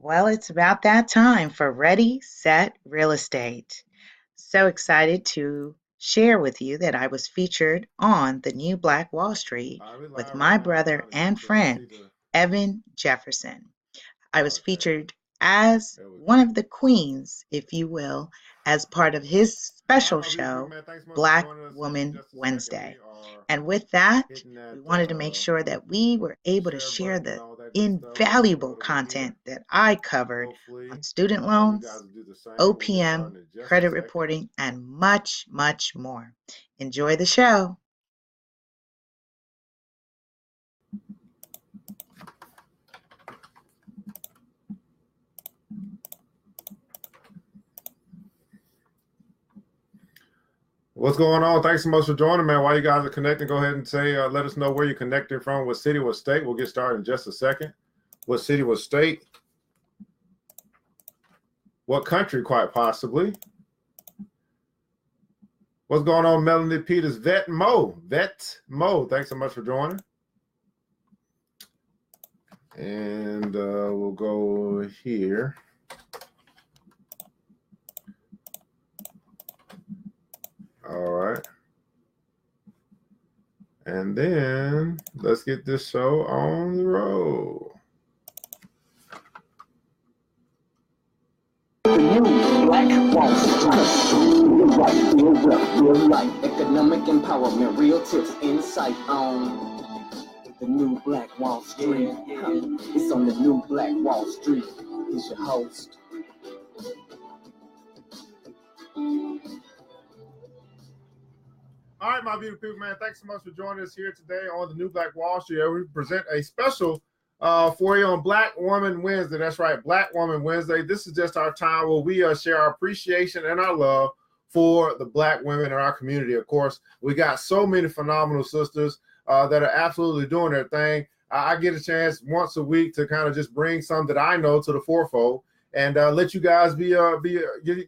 Well, it's about that time for Ready, Set, Real Estate. So excited to share with you that I was featured on the new Black Wall Street All right, we with live my right now. I'm brother trying to get and to it. friend, See the. Evan Jefferson. I was Okay, featured as there we one go. of the queens, if you will, as part of his All right, special my beautiful people, show, man. Thanks so much for Black joining us here in Woman just a second. We Wednesday. are And with that, hitting we that wanted to make sure that we were able to share share button and the all that good stuff. We're gonna throw invaluable it on here. content that I covered on Hopefully, student you guys loans, will do the same. We'll get OPM, started in just a credit second. reporting, and much, much more. Enjoy the show. What's going on? Thanks so much for joining, man. While you guys are connecting, go ahead and say, let us know where you're connecting from, what city, what state. We'll get started in just a second. What city, what state, what country, quite possibly. What's going on, Melanie Peters? Vet Mo. Thanks so much for joining. And we'll go here. All right. And then let's get this show on the road. The new Black Wall Street. Real life, real wealth, real life. Economic empowerment, real tips, insight on the new Black Wall Street. It's on the new Black Wall Street. He's your host. All right, my beautiful people, man. Thanks so much for joining us here today on the new Black Wall Street. We present a special for you on Black Woman Wednesday. That's right, Black Woman Wednesday. This is just our time where we share our appreciation and our love for the Black women in our community. Of course, we got so many phenomenal sisters that are absolutely doing their thing. I get a chance once a week to kind of just bring some that I know to the forefold and let you guys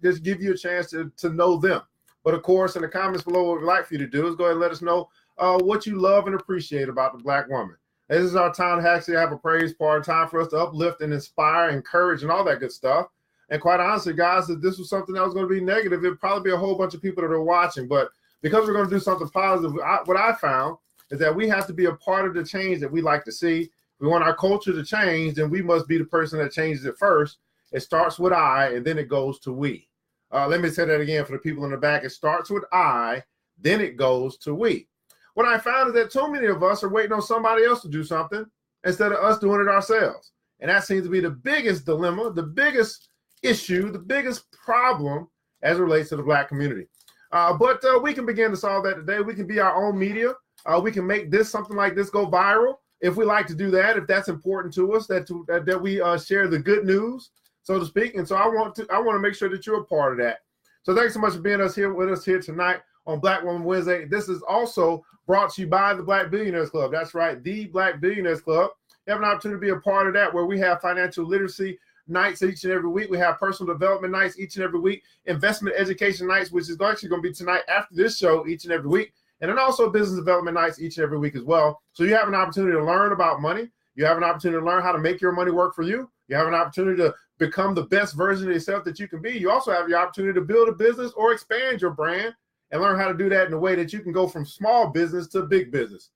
just give you a chance to know them. But of course, in the comments below, what we'd like for you to do is go ahead and let us know what you love and appreciate about the Black woman. This is our time to actually have a praise party, time for us to uplift and inspire, encourage, and all that good stuff. And quite honestly, guys, if this was something that was going to be negative, it'd probably be a whole bunch of people that are watching. But because we're going to do something positive, what I found is that we have to be a part of the change that we like to see. If we want our culture to change, then we must be the person that changes it first. It starts with I, and then it goes to we. Let me say that again for the people in the back. It starts with I, then it goes to we. What I found is that too many of us are waiting on somebody else to do something instead of us doing it ourselves. And that seems to be the biggest dilemma, the biggest issue, the biggest problem as it relates to the Black community. But we can begin to solve that today. We can be our own media. We can make something like this go viral if we like to do that, if that's important to us, that we share the good news, so to speak. And so I want to make sure that you're a part of that. So thanks so much for being with us here tonight on Black Woman Wednesday. This is also brought to you by the Black Billionaires Club. That's right, the Black Billionaires Club. You have an opportunity to be a part of that, where we have financial literacy nights each and every week. We have personal development nights each and every week, investment education nights, which is actually going to be tonight after this show each and every week, and then also business development nights each and every week as well. So you have an opportunity to learn about money. You have an opportunity to learn how to make your money work for you. You have an opportunity to become the best version of yourself that you can be. You also have the opportunity to build a business or expand your brand and learn how to do that in a way that you can go from small business to big business.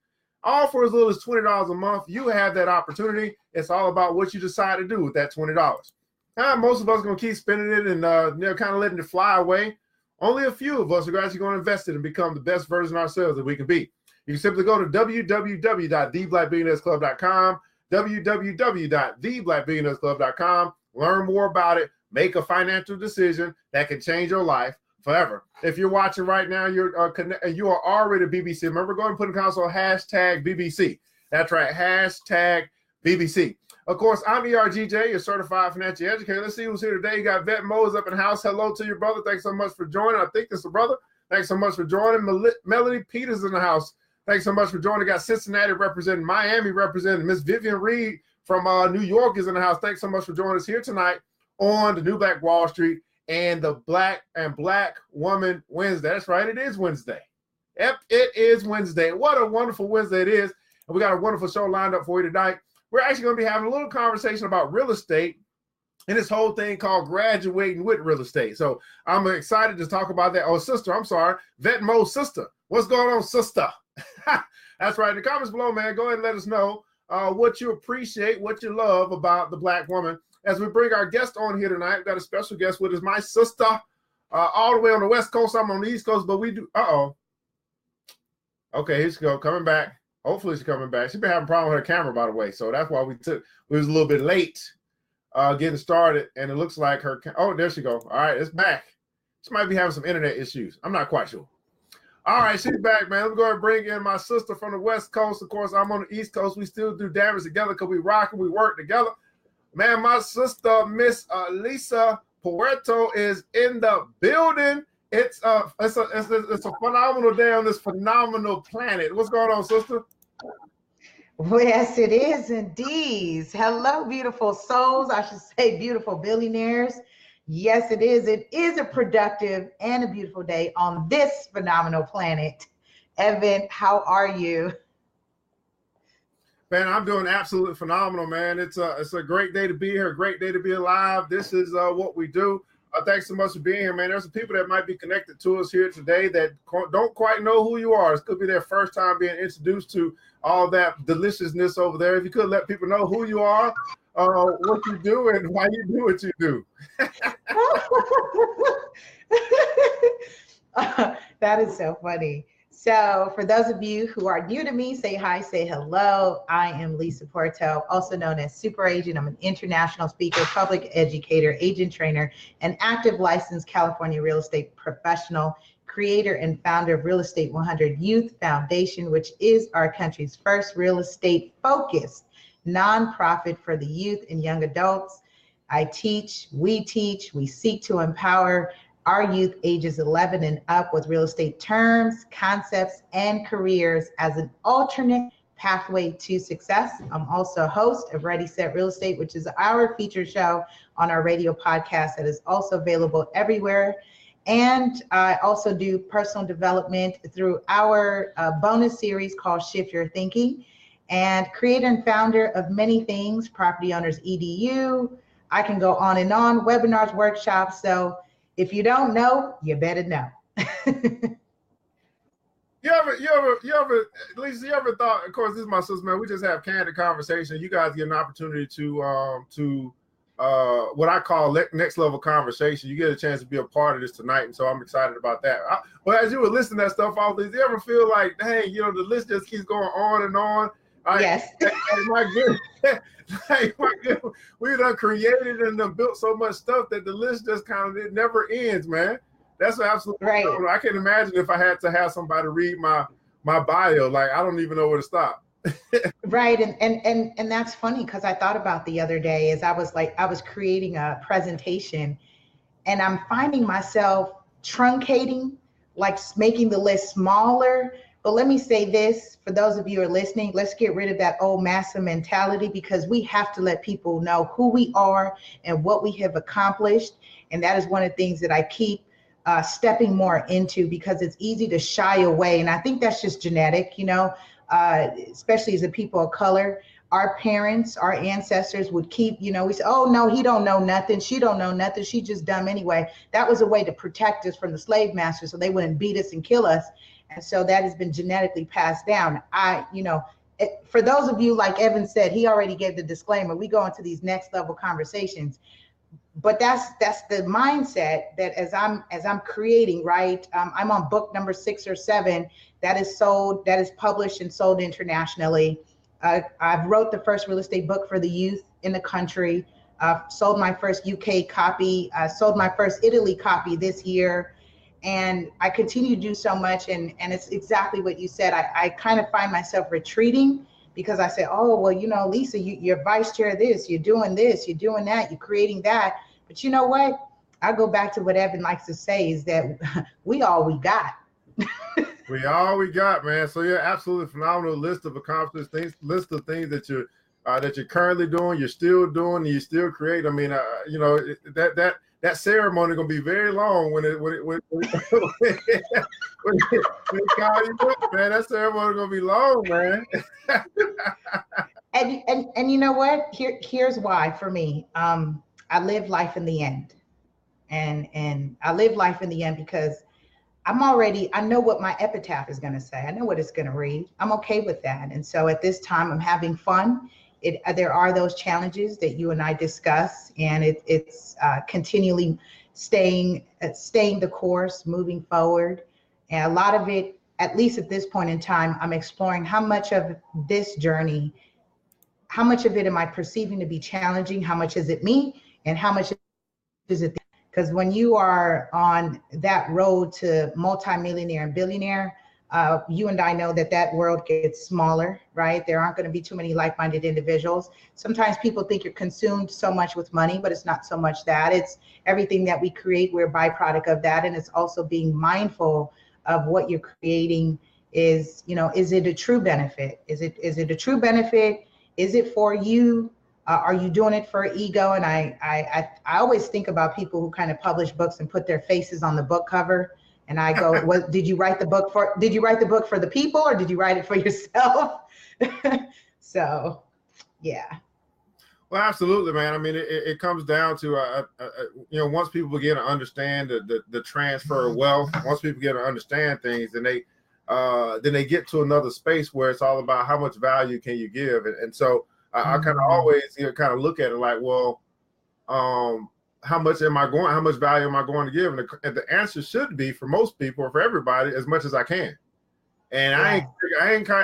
All for as little as $20 a month. You have that opportunity. It's all about what you decide to do with that $20. Now, most of us are going to keep spending it and kind of letting it fly away. Only a few of us are actually going to invest it and become the best version of ourselves that we can be. You can simply go to www.theblackbillionairesclub.com, www.theblackbillionairesclub.com, learn more about it, make a financial decision that can change your life forever. If you're watching right now, you are already a BBC. Remember, go ahead and put in console hashtag BBC. That's right, hashtag BBC. Of course, I'm ERGJ, your certified financial educator. Let's see who's here today. You got Vet Mose up in the house. Hello to your brother. Thanks so much for joining. I think this is the brother. Thanks so much for joining. Melanie Peters in the house. Thanks so much for joining. Got Cincinnati representing, Miami representing. Miss Vivian Reed from New York is in the house. Thanks so much for joining us here tonight on the New Black Wall Street and the Black Woman Wednesday. That's right, it is Wednesday. Yep, it is Wednesday. What a wonderful Wednesday it is. And we got a wonderful show lined up for you tonight. We're actually going to be having a little conversation about real estate and this whole thing called graduating with real estate. So I'm excited to talk about that. Oh, sister, I'm sorry. Vetmo sister. What's going on, sister? That's right. In the comments below, man, go ahead and let us know what you appreciate, what you love about the Black woman. As we bring our guest on here tonight, we've got a special guest with us, my sister, all the way on the West Coast. I'm on the East Coast, but we do. Okay, here she go, coming back. Hopefully she's coming back. She's been having a problem with her camera, by the way. So that's why we was a little bit late getting started. And it looks like her, oh, there she go. All right, it's back. She might be having some internet issues. I'm not quite sure. All right, she's back, man. Let's go ahead and bring in my sister from the West Coast. Of course, I'm on the East Coast. We still do damage together because we rock and we work together. Man, my sister, Miss Lisa Puerto, is in the building. It's a phenomenal day on this phenomenal planet. What's going on, sister? Well, yes, it is indeed. Hello, beautiful souls. I should say beautiful billionaires. Yes, it is. It is a productive and a beautiful day on this phenomenal planet. Evan, how are you? Man, I'm doing absolutely phenomenal, man. It's a great day to be here, a great day to be alive. This is what we do. Thanks so much for being here, man. There's some people that might be connected to us here today that don't quite know who you are. It could be their first time being introduced to all that deliciousness over there. If you could let people know who you are, what you do, and why you do what you do. That is so funny. So for those of you who are new to me, say hi, say hello. I am Lisa Porto, also known as Super Agent. I'm an international speaker, public educator, agent trainer, and active licensed California real estate professional, creator and founder of Real Estate 100 Youth Foundation, which is our country's first real estate focused nonprofit for the youth and young adults. I teach, we seek to empower our youth ages 11 and up with real estate terms, concepts, and careers as an alternate pathway to success. I'm also a host of Ready, Set, Real Estate, which is our featured show on our radio podcast that is also available everywhere. And I also do personal development through our bonus series called Shift Your Thinking, and creator and founder of many things, Property Owners EDU. I can go on and on, webinars, workshops. So if you don't know, you better know. You ever, Lisa, you ever thought, of course, this is my sister, man, we just have candid conversation. You guys get an opportunity to what I call next level conversation. You get a chance to be a part of this tonight. And so I'm excited about that. Well, as you were listening to that stuff, all these, you ever feel like, hey, you know, the list just keeps going on and on? Yes. My goodness. Like, my goodness. We done created and done built so much stuff that the list just kind of, it never ends, man. That's absolutely right. I can't imagine if I had to have somebody read my bio. Like, I don't even know where to stop. Right. And that's funny because I thought about the other day as I was creating a presentation, and I'm finding myself truncating, like making the list smaller. But let me say this, for those of you who are listening, let's get rid of that old massa mentality, because we have to let people know who we are and what we have accomplished. And that is one of the things that I keep stepping more into, because it's easy to shy away. And I think that's just genetic, you know, especially as a people of color. Our parents, our ancestors would keep, you know, we say, oh, no, he don't know nothing. She don't know nothing. She just dumb anyway. That was a way to protect us from the slave masters so they wouldn't beat us and kill us. And so that has been genetically passed down. For those of you, like Evan said, he already gave the disclaimer. We go into these next level conversations, but that's the mindset that as I'm creating, right? I'm on book number 6 or 7 that is published and sold internationally. I've wrote the first real estate book for the youth in the country. Sold my first UK copy. Sold my first Italy copy this year. And I continue to do so much. And it's exactly what you said. I kind of find myself retreating because I say, oh, well, you know, Lisa, you're vice chair of this, you're doing that, you're creating that. But you know what? I go back to what Evan likes to say is that we all we got. We all we got, man. So yeah, absolutely phenomenal list of accomplished things, list of things that you're currently doing, you're still doing, and you still create. I mean, you know, that ceremony gonna be very long when it call you up, man. That ceremony gonna be long, man. and you know what? Here's why for me. I live life in the end. And I live life in the end because I know what my epitaph is going to say. I know what it's going to read. I'm okay with that. And so at this time, I'm having fun. There are those challenges that you and I discuss, and it's continually staying the course, moving forward. And a lot of it, at least at this point in time, I'm exploring how much of this journey, how much of it am I perceiving to be challenging? How much is it me? And how much is it? Because when you are on that road to multimillionaire and billionaire, you and I know that world gets smaller, right? There aren't going to be too many like-minded individuals. Sometimes people think you're consumed so much with money, but it's not so much that. It's everything that we create. We're a byproduct of that. And it's also being mindful of what you're creating is, is it a true benefit? Is it a true benefit? Is it for you? Are you doing it for ego? And I always think about people who kind of publish books and put their faces on the book cover. And I go, what did you write the book for? Did you write the book for the people, or did you write it for yourself? So, yeah. Well, absolutely, man. I mean, it comes down to, once people begin to understand the transfer of wealth, once people begin to understand things, then they get to another space where it's all about how much value can you give. And so I kind of always, kind of look at it like, well, how much value am I going to give? And the answer should be, for most people, or for everybody, as much as I can. And yeah.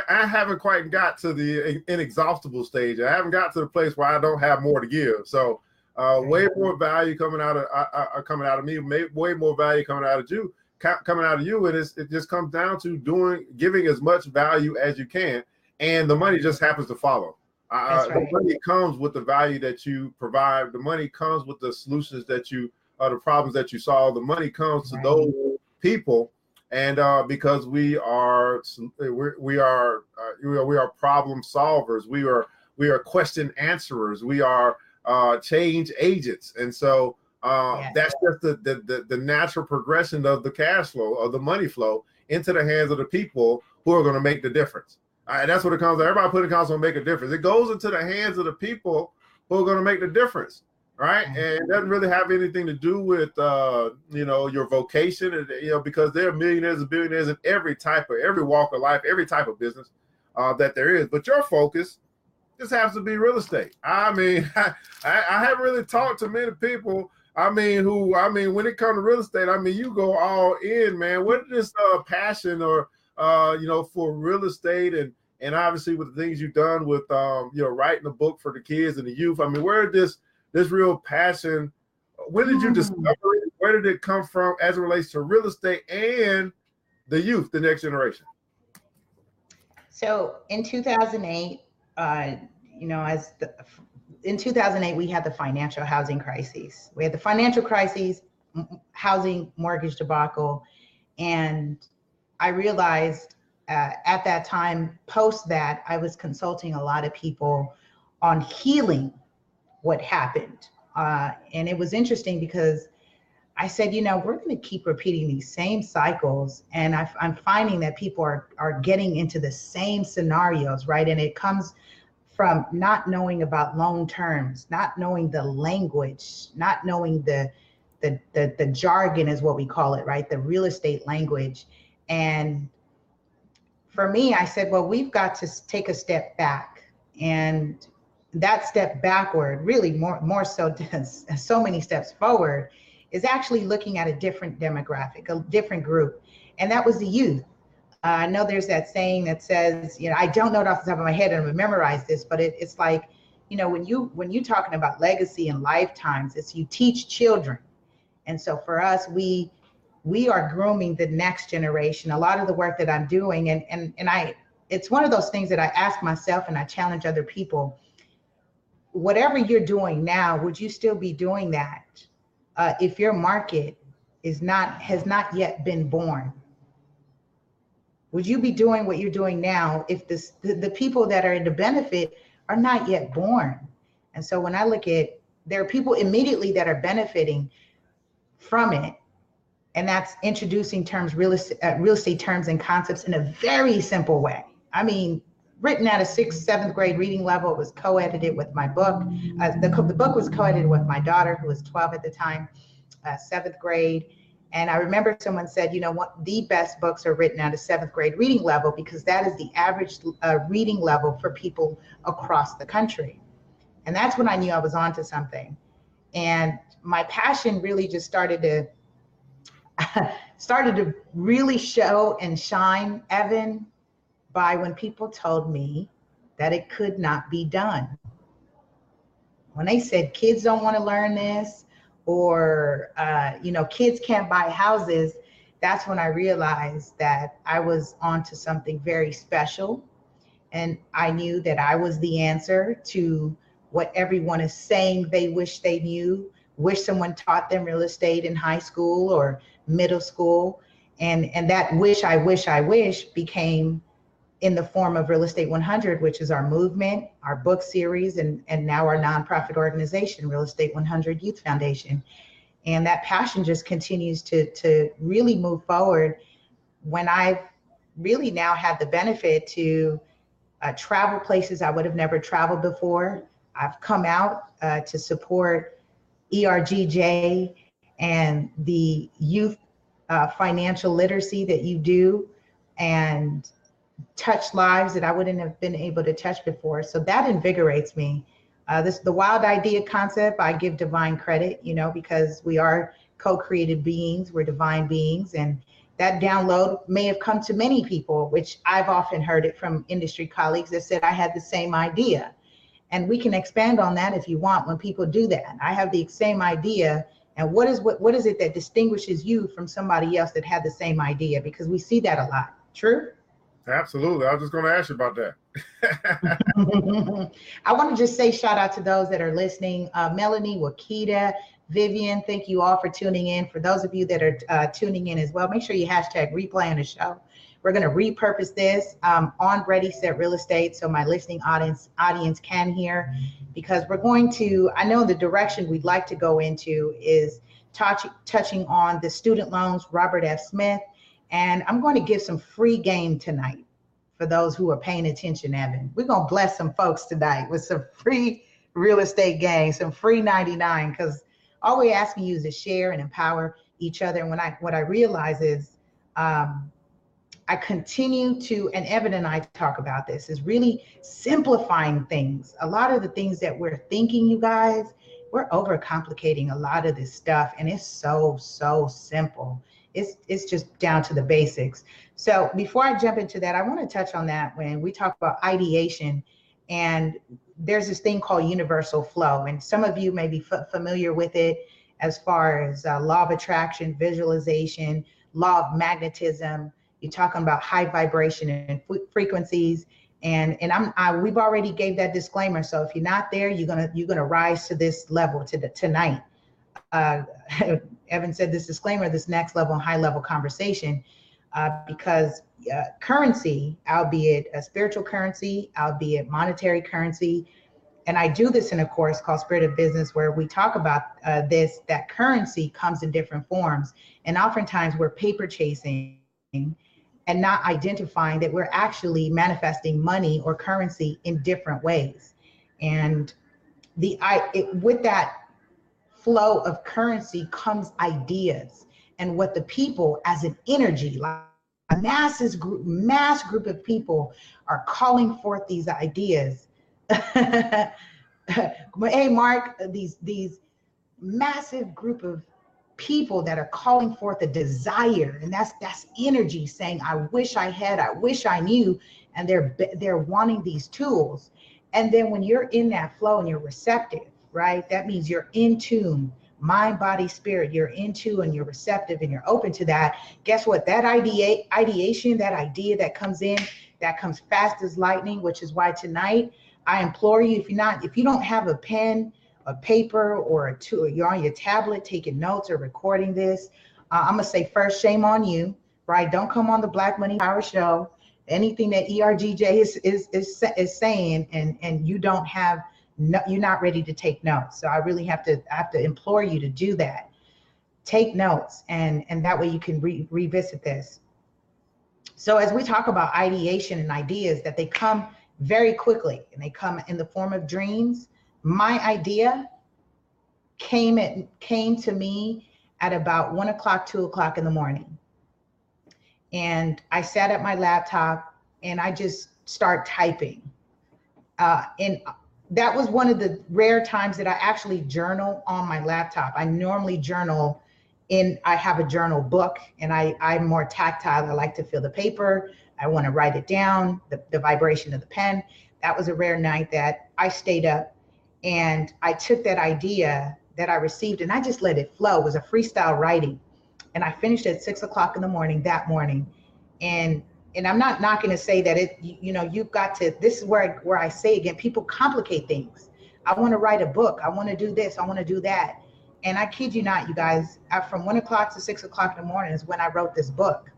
I haven't quite got to the inexhaustible stage. I haven't got to the place where I don't have more to give. So way more value coming out of me, way more value coming out of you, and it just comes down to giving as much value as you can, and the money just happens to follow. Right. The money comes with the value that you provide. The money comes with the solutions the problems that you solve. The money comes to those people, and because we are problem solvers. We are question answerers. We are change agents, and so that's just the natural progression of the cash flow, of the money flow, into the hands of the people who are going to make the difference. That's what it comes to. Everybody putting accounts will make a difference. It goes into the hands of the people who are going to make the difference, right? And it doesn't really have anything to do with your vocation, because there are millionaires and billionaires in every walk of life, every type of business that there is. But your focus just happens to be real estate. I mean, I haven't really talked to many people. When it comes to real estate, you go all in, man. What is this passion or for real estate, and obviously with the things you've done with writing a book for the kids and the youth? Where did this real passion, when did you discover it? Where did it come from as it relates to real estate and the youth, the next generation? So in 2008, in 2008, we had the financial housing crisis. We had the financial crisis, housing mortgage debacle, and I realized at that time, post that, I was consulting a lot of people on healing what happened. And it was interesting because I said, we're going to keep repeating these same cycles. And I'm finding that people are getting into the same scenarios, right? And it comes from not knowing about loan terms, not knowing the language, not knowing the jargon is what we call it, right? The real estate language. And for me, I said, well, we've got to take a step back. And that step backward, really more so so many steps forward, is actually looking at a different demographic, a different group. And that was the youth. I know there's that saying that says, I don't know it off the top of my head, and I'm gonna memorize this, but it's like, when you're talking about legacy and lifetimes, it's you teach children. And so for us, we are grooming the next generation. A lot of the work that I'm doing, and it's one of those things that I ask myself and I challenge other people. Whatever you're doing now, would you still be doing that if your market has not yet been born? Would you be doing what you're doing now if the people that are in the benefit are not yet born? And so when I look at, there are people immediately that are benefiting from it, and that's introducing real estate terms and concepts in a very simple way. written at a 6th, 7th grade reading level. It was co-edited with my book. The book was co-edited with my daughter, who was 12 at the time, 7th grade. And I remember someone said, you know what, the best books are written at a 7th grade reading level because that is the average reading level for people across the country. And that's when I knew I was onto something. And my passion really just started to really show and shine, Evan, by when people told me that it could not be done. When they said kids don't want to learn this, or kids can't buy houses, that's when I realized that I was onto something very special. And I knew that I was the answer to what everyone is saying they wish they knew, wish someone taught them real estate in high school or middle school. And that wish became in the form of Real Estate 100, which is our movement, our book series, and now our nonprofit organization, Real Estate 100 Youth Foundation. And that passion just continues to really move forward when I've really now had the benefit to travel places I would have never traveled before. I've come out to support ERGJ and the youth financial literacy that you do, and touch lives that I wouldn't have been able to touch before. So that invigorates me. The wild idea concept, I give divine credit, because we are co-created beings, we're divine beings. And that download may have come to many people, which I've often heard it from industry colleagues that said I had the same idea. And we can expand on that if you want when people do that. I have the same idea. And what is it that distinguishes you from somebody else that had the same idea? Because we see that a lot. True? Absolutely. I was just going to ask you about that. I want to just say shout out to those that are listening. Melanie, Wakita, Vivian, thank you all for tuning in. For those of you that are tuning in as well, make sure you hashtag replay on the show. We're going to repurpose this on Ready, Set Real Estate so my listening audience can hear, because we're going to, I know the direction we'd like to go into is touching on the student loans, Robert F. Smith. And I'm going to give some free game tonight for those who are paying attention, Evan. We're going to bless some folks tonight with some free real estate game, some free 99, because all we're asking you is to share and empower each other. And what I realize is I continue to, and Evan and I talk about this, is really simplifying things. A lot of the things that we're thinking, you guys, we're overcomplicating a lot of this stuff, and it's so simple. It's just down to the basics. So before I jump into that, I want to touch on that when we talk about ideation. And there's this thing called universal flow. And some of you may be familiar with it as far as law of attraction, visualization, law of magnetism. You're talking about high vibration and frequencies. And we've already gave that disclaimer. So if you're not there, you're gonna rise to this level tonight. Evan said this disclaimer, this next level and high level conversation, because currency, albeit a spiritual currency, albeit monetary currency, and I do this in a course called Spirit of Business where we talk about that currency comes in different forms. And oftentimes we're paper chasing and not identifying that we're actually manifesting money or currency in different ways. And with that flow of currency comes ideas, and what the people as an energy, like a mass group of people, are calling forth these ideas. Hey, Mark, these massive group of people that are calling forth a desire, and that's energy saying, I wish I had, I wish I knew, and they're wanting these tools. And then when you're in that flow and you're receptive, right? That means you're in tune, mind, body, spirit. You're in tune and you're receptive and you're open to that. Guess what? That ideation, that idea that comes in, that comes fast as lightning, which is why tonight I implore you, if you don't have a pen, a paper, or a tool, you're on your tablet taking notes or recording this, I'm gonna say first, shame on you, right? Don't come on the Black Money Power Show. Anything that ERGJ is saying, and you don't have. No, you're not ready to take notes. So I really have to implore you to do that. Take notes, and that way you can revisit this. So as we talk about ideation and ideas, that they come very quickly, and they come in the form of dreams. My idea came to me at about 1 o'clock, 2 o'clock in the morning. And I sat at my laptop and I just start typing. And that was one of the rare times that I actually journal on my laptop. I normally journal I have a journal book, and I'm more tactile. I like to feel the paper. I want to write it down, the vibration of the pen. That was a rare night that I stayed up and I took that idea that I received and I just let it flow. It was a freestyle writing. And I finished at 6 o'clock in the morning that morning. And I'm not going to say that you've got to, this is where I say again, people complicate things. I want to write a book. I want to do this. I want to do that. And I kid you not, you guys, from 1 o'clock to 6 o'clock in the morning is when I wrote this book.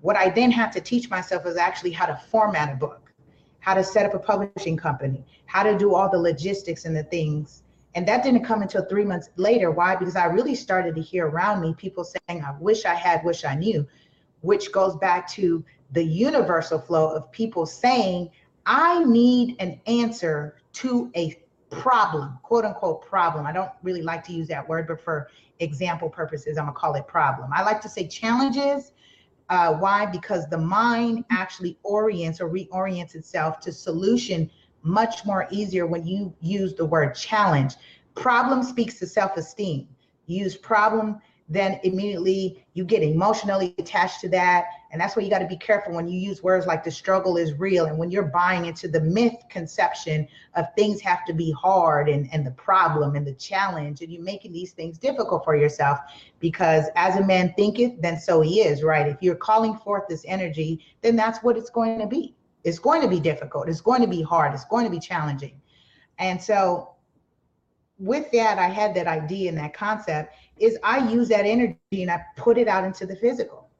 What I then had to teach myself is actually how to format a book, how to set up a publishing company, how to do all the logistics and the things. And that didn't come until 3 months later. Why? Because I really started to hear around me people saying, I wish I had, wish I knew, which goes back to the universal flow of people saying, I need an answer to a problem, quote unquote problem. I don't really like to use that word, but for example purposes, I'm gonna call it problem. I like to say challenges. Why? Because the mind actually orients or reorients itself to solution much more easier when you use the word challenge. Problem speaks to self-esteem. You use problem, then immediately you get emotionally attached to that. And that's why you got to be careful when you use words like the struggle is real. And when you're buying into the myth conception of things have to be hard and the problem and the challenge, and you're making these things difficult for yourself, because as a man thinketh, then so he is, right? If you're calling forth this energy, then that's what it's going to be. It's going to be difficult. It's going to be hard. It's going to be challenging. And so with that, I had that idea and that concept is I use that energy and I put it out into the physical.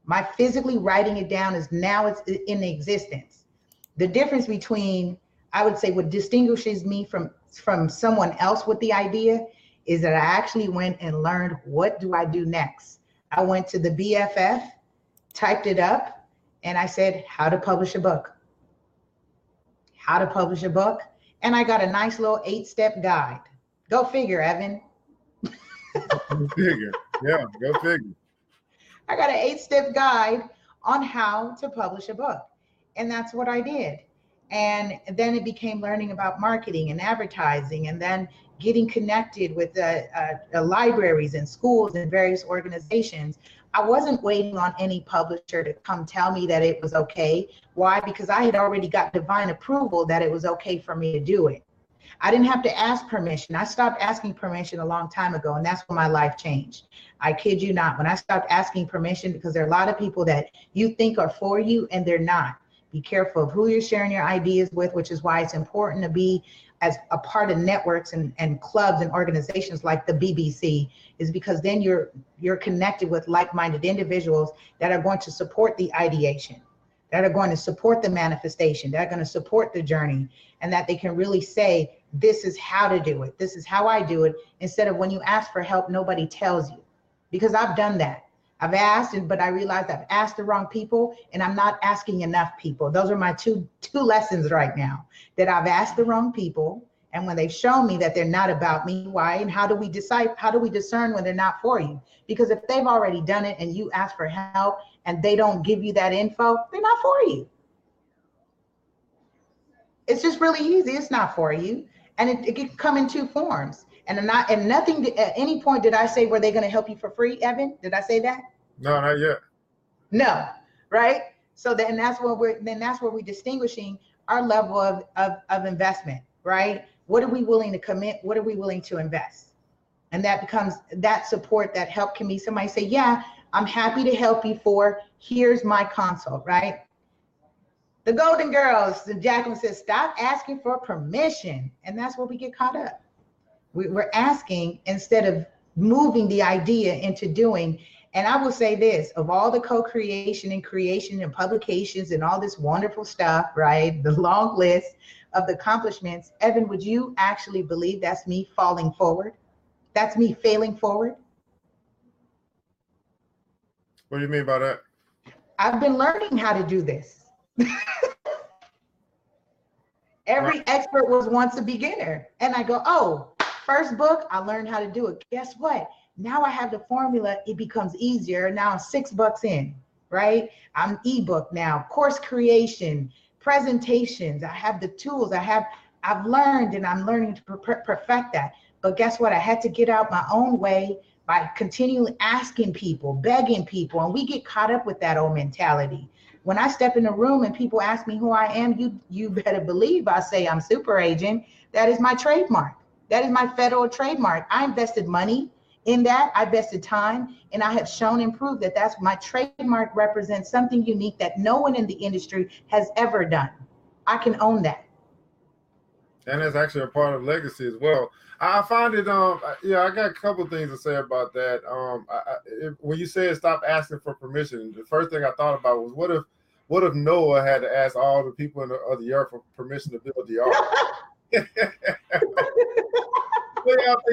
My physically writing it down is now it's in existence. The difference between, I would say, what distinguishes me from someone else with the idea is that I actually went and learned, what do I do next? I went to the BFF, typed it up, and I said, how to publish a book. How to publish a book. And I got a nice little 8-step guide. Go figure, Evan. Go figure. Yeah, go figure. I got an 8-step guide on how to publish a book. And that's what I did. And then it became learning about marketing and advertising, and then getting connected with the libraries and schools and various organizations. I wasn't waiting on any publisher to come tell me that it was okay. Why? Because I had already got divine approval that it was okay for me to do it. I didn't have to ask permission. I stopped asking permission a long time ago, and that's when my life changed. I kid you not. When I stopped asking permission, because there are a lot of people that you think are for you and they're not. Be careful of who you're sharing your ideas with, which is why it's important to be as a part of networks and clubs and organizations like the BBC, is because then you're connected with like-minded individuals that are going to support the ideation, that are going to support the manifestation, that are going to support the journey, and that they can really say, this is how to do it. This is how I do it. Instead of when you ask for help, nobody tells you. Because I've done that. I've asked, but I realized I've asked the wrong people, and I'm not asking enough people. Those are my two lessons right now, that I've asked the wrong people. And when they've shown me that they're not about me, why? And how do we decide? How do we discern when they're not for you? Because if they've already done it and you ask for help and they don't give you that info, they're not for you. It's just really easy. It's not for you. And it can come in two forms. And nothing at any point did I say, were they going to help you for free, Evan? Did I say that? No, not yet. No, right? So then that's where we're distinguishing our level of investment, right? What are we willing to commit? What are we willing to invest? And that becomes that support, that help can be somebody say, yeah, I'm happy to help you for, here's my consult, right? The Golden Girls, Jacqueline says, stop asking for permission. And that's where we get caught up. We're asking instead of moving the idea into doing. And I will say this, of all the co-creation and creation and publications and all this wonderful stuff, right? The long list of the accomplishments, Evan, would you actually believe that's me falling forward? That's me failing forward? What do you mean by that? I've been learning how to do this. Every expert was once a beginner. And I go, oh, first book, I learned how to do it. Guess what? Now I have the formula. It becomes easier. Now I'm $6 in, right? I'm ebook now, course creation, presentations. I have the tools. I've learned, and I'm learning to perfect that. But guess what? I had to get out my own way by continually asking people, begging people. And we get caught up with that old mentality. When I step in a room and people ask me who I am, you better believe I say I'm super agent. That is my trademark. That is my federal trademark. I invested money in that. I invested time, and I have shown and proved that that's my trademark represents something unique that no one in the industry has ever done. I can own that. And that's actually a part of legacy as well. I find it, yeah, I got a couple of things to say about that. When you said stop asking for permission, the first thing I thought about was what if Noah had to ask all the people of the earth for permission to build the ark?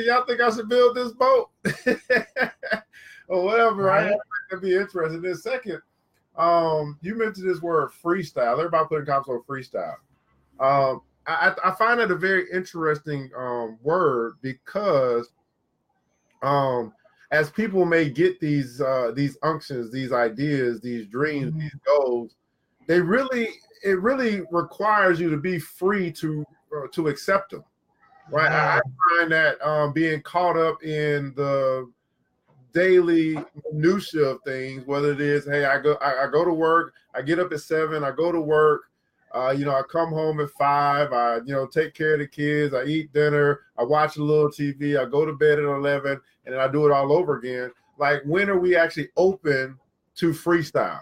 Y'all think I should build this boat? Or whatever, right? That'd be interesting. Then second, you mentioned this word freestyle. Everybody put in comments on freestyle. I find that a very interesting word because as people may get these unctions, these ideas, these dreams, these goals, it really requires you to be free to accept them, right? I find that being caught up in the daily minutia of things, whether it is, hey, I go to work, I get up at 7, I go to work. I come home at 5, I, take care of the kids, I eat dinner, I watch a little TV, I go to bed at 11, and then I do it all over again. Like, when are we actually open to freestyle?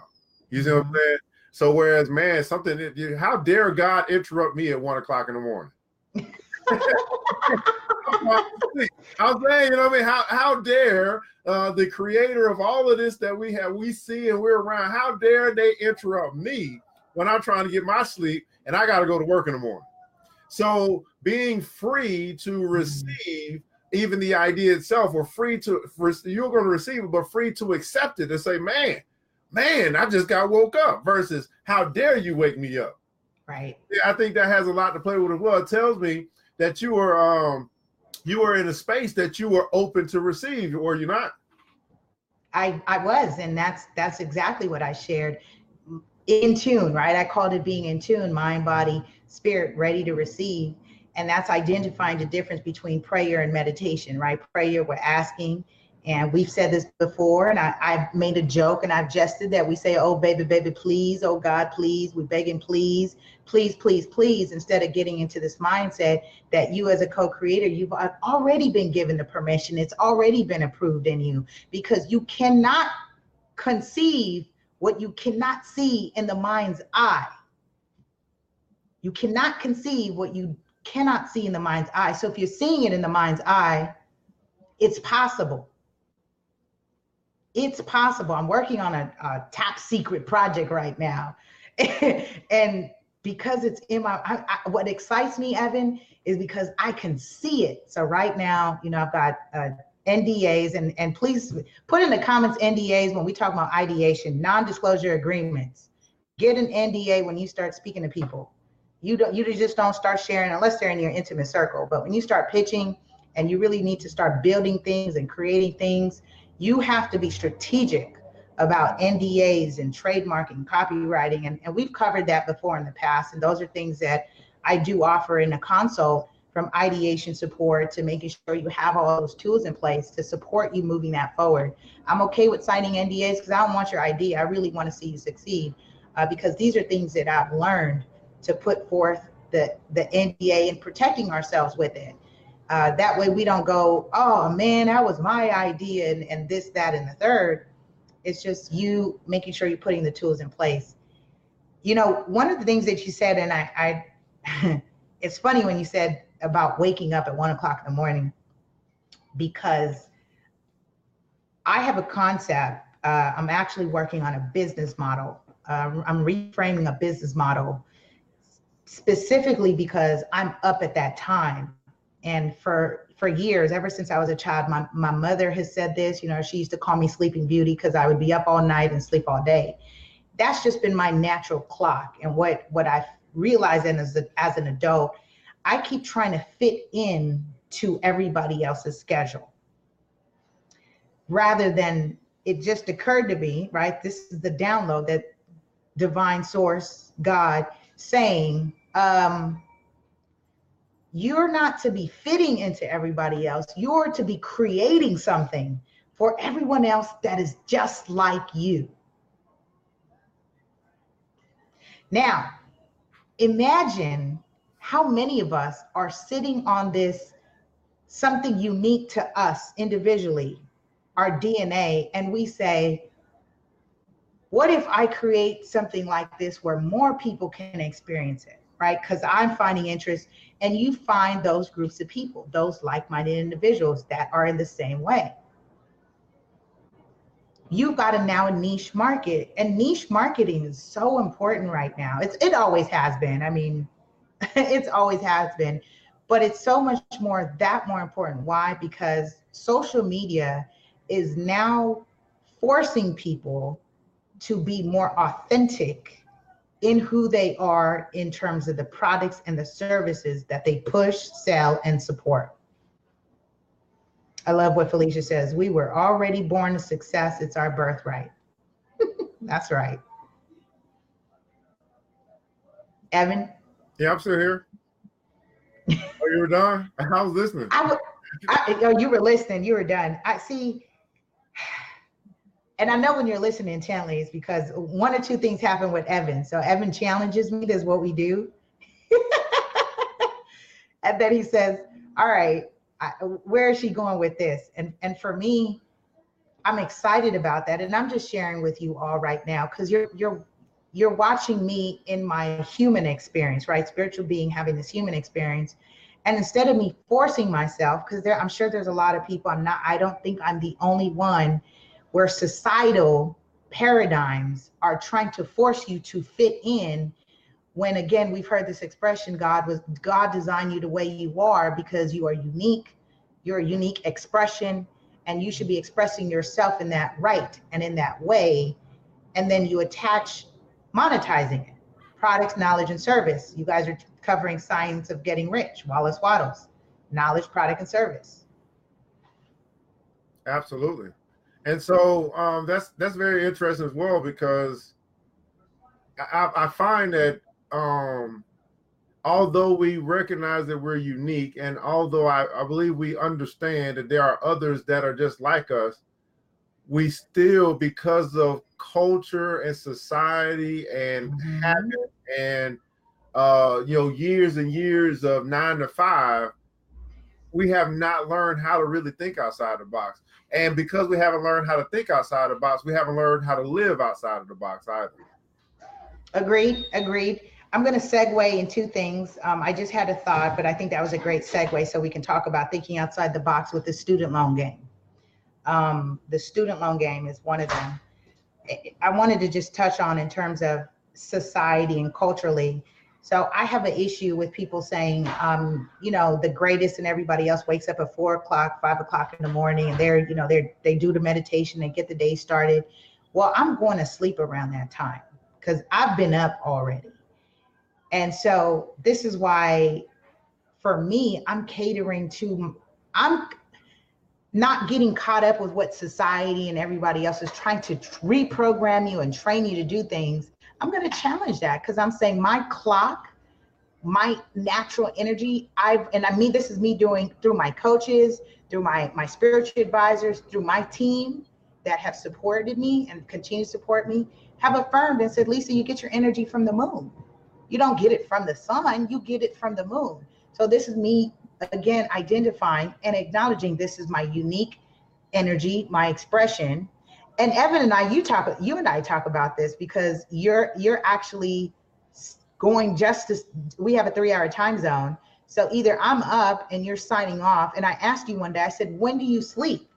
You see what I'm saying? So whereas, man, how dare God interrupt me at 1 o'clock in the morning? I'm saying, how dare the creator of all of this that we see and we're around, how dare they interrupt me when I'm trying to get my sleep and I got to go to work in the morning? So being free to receive even the idea itself, or you're going to receive it, but free to accept it and say, man, I just got woke up, versus how dare you wake me up? Right. Yeah, I think that has a lot to play with as well. It tells me that you are in a space that you were open to receive, or you're not. I was, and that's exactly what I shared. In tune, right? I called it being in tune, mind, body, spirit, ready to receive. And that's identifying the difference between prayer and meditation, right? Prayer, we're asking, and we've said this before, and I've made a joke and I've jested that we say, oh, baby, please, oh God, please, we beg him, please, please, please, please, instead of getting into this mindset that you as a co-creator, you've already been given the permission. It's already been approved in you, because you cannot conceive what you cannot see in the mind's eye. You cannot conceive what you cannot see in the mind's eye. So if you're seeing it in the mind's eye, it's possible. It's possible. I'm working on a top secret project right now. And because it's in what excites me, Evan, is because I can see it. So right now, I've got NDAs, and please put in the comments NDAs when we talk about ideation, non-disclosure agreements. Get an NDA when you start speaking to people. You just don't start sharing unless they're in your intimate circle. But when you start pitching and you really need to start building things and creating things, you have to be strategic about NDAs and trademarking, copywriting, and we've covered that before in the past. And those are things that I do offer in a consult, from ideation support to making sure you have all those tools in place to support you moving that forward. I'm okay with signing NDAs because I don't want your idea. I really want to see you succeed, because these are things that I've learned to put forth the NDA and protecting ourselves with it. That way we don't go, oh man, that was my idea and this, that, and the third. It's just you making sure you're putting the tools in place. One of the things that you said, and I it's funny when you said about waking up at 1 o'clock in the morning, because I have a concept. I'm actually working on a business model. I'm reframing a business model specifically because I'm up at that time. And for years, ever since I was a child, my mother has said this, she used to call me Sleeping Beauty because I would be up all night and sleep all day. That's just been my natural clock. And what realizing as an adult, I keep trying to fit in to everybody else's schedule. Rather than, it just occurred to me, right? This is the download that divine source, God, saying, you're not to be fitting into everybody else. You're to be creating something for everyone else that is just like you. Now, imagine how many of us are sitting on this something unique to us individually, our DNA, and we say, what if I create something like this where more people can experience it, right? Because I'm finding interest, and you find those groups of people, those like-minded individuals that are in the same way. You've got a niche market, and niche marketing is so important right now. It always has been. I mean, it's always has been, but it's so much more important. Why? Because social media is now forcing people to be more authentic in who they are in terms of the products and the services that they push, sell, and support. I love what Felicia says. We were already born to success. It's our birthright. That's right. Evan? Yeah, I'm still here. Oh, you were done? I was listening. Oh, you were listening. You were done. I see. And I know when you're listening intently, it's because one or two things happen with Evan. So Evan challenges me. That's what we do. And then he says, all right, where is she going with this? And for me, I'm excited about that. And I'm just sharing with you all right now, because you're watching me in my human experience, right? Spiritual being having this human experience. And instead of me forcing myself, because I'm sure there's a lot of people, I don't think I'm the only one, where societal paradigms are trying to force you to fit in, when again, we've heard this expression, God designed you the way you are because you are unique, you're a unique expression, and you should be expressing yourself in that right and in that way. And then you attach monetizing it, products, knowledge, and service. You guys are covering Science of Getting Rich, Wallace Wattles, knowledge, product, and service. Absolutely. And so that's very interesting as well, because I find that although we recognize that we're unique, and although I believe we understand that there are others that are just like us, we still, because of culture and society and habit and years and years of 9 to 5, we have not learned how to really think outside the box. And because we haven't learned how to think outside the box, we haven't learned how to live outside of the box either. Agreed. I'm going to segue in two things. I just had a thought, but I think that was a great segue, so we can talk about thinking outside the box with the student loan game. The student loan game is one of them. I wanted to just touch on in terms of society and culturally. So I have an issue with people saying, the greatest and everybody else wakes up at 4 o'clock, 5 o'clock in the morning, and they do the meditation and get the day started. Well, I'm going to sleep around that time because I've been up already. And so this is why, for me, I'm not getting caught up with what society and everybody else is trying to reprogram you and train you to do things. I'm going to challenge that, because I'm saying my clock, my natural energy, this is me doing through my coaches, through my spiritual advisors, through my team that have supported me and continue to support me, have affirmed and said, Lisa, you get your energy from the moon. You don't get it from the sun, you get it from the moon. So this is me, again, identifying and acknowledging this is my unique energy, my expression. And Evan and I, you and I talk about this, because you're actually going we have a 3-hour time zone. So either I'm up and you're signing off. And I asked you one day, I said, when do you sleep?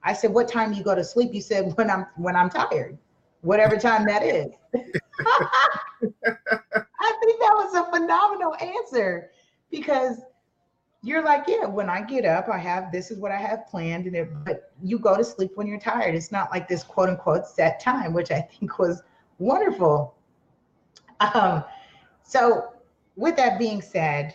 I said, what time do you go to sleep? You said, when I'm tired, whatever time that is. I think that was a phenomenal answer, because you're like, yeah, when I get up, this is what I have planned, but you go to sleep when you're tired. It's not like this quote unquote set time, which I think was wonderful. So with that being said,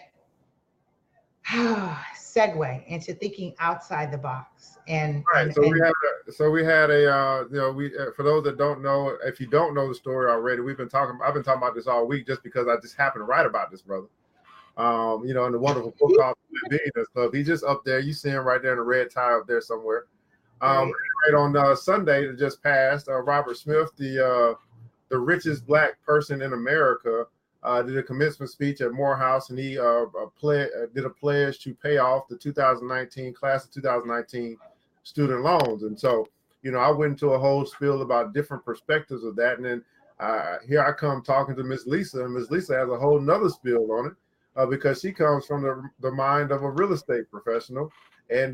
segue into thinking outside the box. And right. So we had a you know, we for those that don't know, if you don't know the story already, I've been talking about this all week just because I just happened to write about this brother. You know, in the wonderful book called Billionaires Club. He's just up there. You see him right there in the red tie up there somewhere. Right on Sunday that just passed, Robert Smith, the richest black person in America, did a commencement speech at Morehouse, and he did a pledge to pay off the 2019 class of 2019 student loans. And so, you know, I went into a whole spiel about different perspectives of that, and then here I come talking to Miss Lisa, and Miss Lisa has a whole nother spiel on it. Because she comes from the mind of a real estate professional, and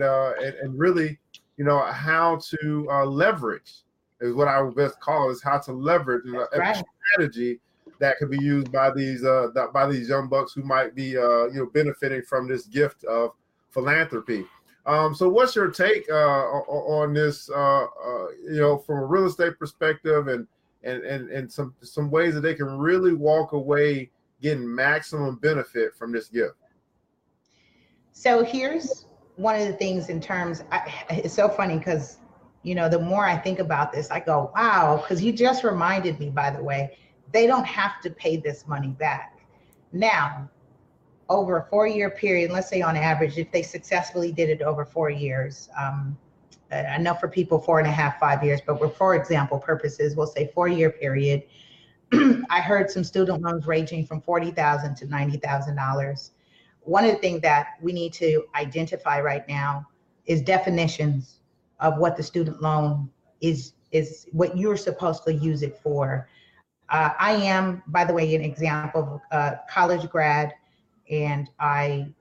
really, you know, how to leverage is what I would best call is how to leverage a strategy that could be used by these young bucks who might be you know, benefiting from this gift of philanthropy. So what's your take on this? You know, from a real estate perspective, and some ways that they can really walk away getting maximum benefit from this gift. So here's one of the things in terms, it's so funny because, you know, the more I think about this, I go, wow, because you just reminded me, by the way, they don't have to pay this money back. Now, over a 4-year period, let's say on average, if they successfully did it over 4 years, I know for people 4.5, 5 years, but for example purposes, we'll say 4-year period. I heard some student loans ranging from $40,000 to $90,000. One of the things that we need to identify right now is definitions of what the student loan is what you're supposed to use it for. I am, by the way, an example of a college grad, and I